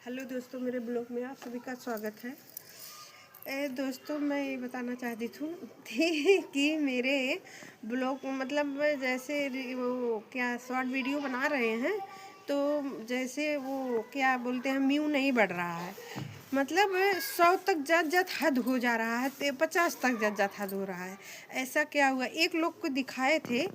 Hello दोस्तों, मेरे blog में आप सभी का स्वागत है। दोस्तों, मैं ये बताना चाहती थी कि मेरे ब्लॉग मतलब जैसे वो क्या शॉर्ट वीडियो बना रहे हैं, तो जैसे वो क्या बोलते हैं, व्यू नहीं बढ़ रहा है। मतलब 100 तक जात हद हो जा रहा है, 50 तक जात हद हो रहा है। ऐसा क्या हुआ? एक लोग को दिखाए थे,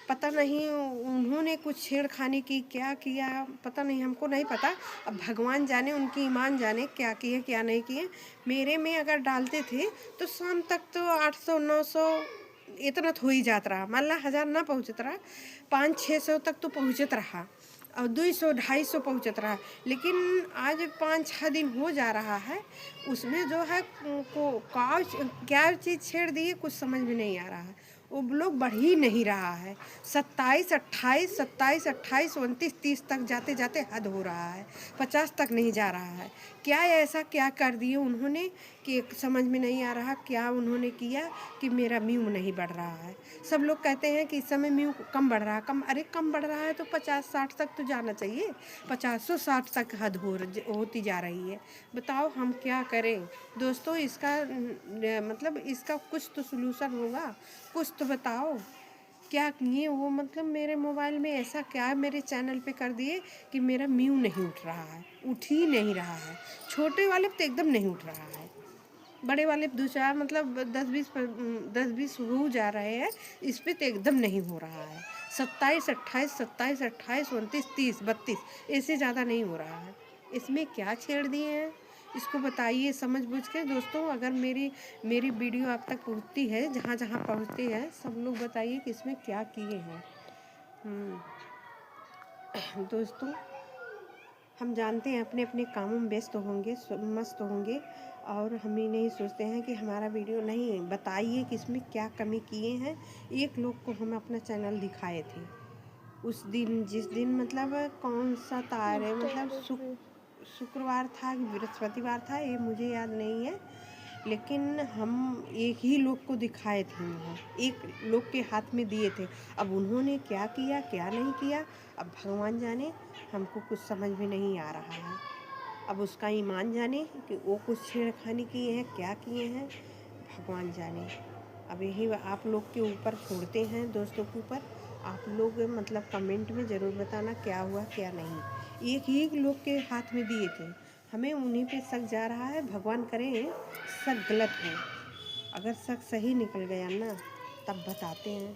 पता नहीं उन्होंने कुछ छेड़खानी की, क्या किया पता नहीं, हमको नहीं पता। अब भगवान जाने, उनकी ईमान जाने क्या किए क्या नहीं किए। मेरे में अगर डालते थे तो शाम तक तो 800 900 इतना तो हो ही जाता रहा। मान ला 1000 ना पहुँचत रहा, 500-600 तक तो पहुँचत रहा, और 200-250 पहुँचत रहा। लेकिन आज 5-6 दिन हो जा रहा है, उसमें जो है को क्या चीज़ छेड़ दी है कुछ समझ में नहीं आ रहा है। वो ब्लॉग बढ़ ही नहीं रहा है। 27 28 29 30 तक जाते जाते हद हो रहा है, 50 तक नहीं जा रहा है। क्या ऐसा क्या कर दिए उन्होंने कि समझ में नहीं आ रहा। क्या उन्होंने किया कि मेरा व्यू नहीं बढ़ रहा है। सब लोग कहते हैं कि इस समय व्यू कम बढ़ रहा है, अरे कम बढ़ रहा है तो 50-60 तक तो जाना चाहिए। 50-60 तक हद होती जा रही है। बताओ हम क्या करें दोस्तों? इसका मतलब इसका कुछ तो सलूशन होगा, कुछ तो बताओ। क्या किए वो? मतलब मेरे मोबाइल में ऐसा क्या मेरे चैनल पे कर दिए कि मेरा व्यू नहीं उठ रहा है, उठ ही नहीं रहा है। छोटे वाले पे तो एकदम नहीं उठ रहा है, बड़े वाले पे 2-4 मतलब 10-20 हो जा रहे हैं। इस पे तो एकदम नहीं हो रहा है। 27 28 इससे ज़्यादा नहीं हो रहा है। इसमें क्या छेड़ दिए हैं, इसको बताइए समझ बूझ के। दोस्तों, अगर मेरी वीडियो आप तक पहुँचती है, जहाँ जहाँ पहुँचती है, सब लोग बताइए कि इसमें क्या किए हैं। दोस्तों, हम जानते हैं अपने अपने कामों में व्यस्त होंगे, मस्त होंगे, और हम ही नहीं सोचते हैं कि हमारा वीडियो नहीं। बताइए कि इसमें क्या कमी किए हैं। एक लोग को हम अपना चैनल दिखाए थे उस दिन, जिस दिन मतलब कौन सा तार है, मतलब शुक्रवार था कि बृहस्पतिवार था, ये मुझे याद नहीं है। लेकिन हम एक ही लोग को दिखाए थे, वहाँ एक लोग के हाथ में दिए थे। अब उन्होंने क्या किया क्या नहीं किया, अब भगवान जाने। हमको कुछ समझ में नहीं आ रहा है। अब उसका ईमान जाने कि वो कुछ छेड़खानी किए हैं, क्या किए हैं, भगवान जाने। अब यही आप लोग के ऊपर छोड़ते हैं, दोस्तों के ऊपर। आप लोग मतलब कमेंट में ज़रूर बताना क्या हुआ क्या नहीं। एक ही लोग के हाथ में दिए थे, हमें उन्हीं पे शक जा रहा है। भगवान करे शक गलत हो। अगर शक सही निकल गया ना, तब बताते हैं।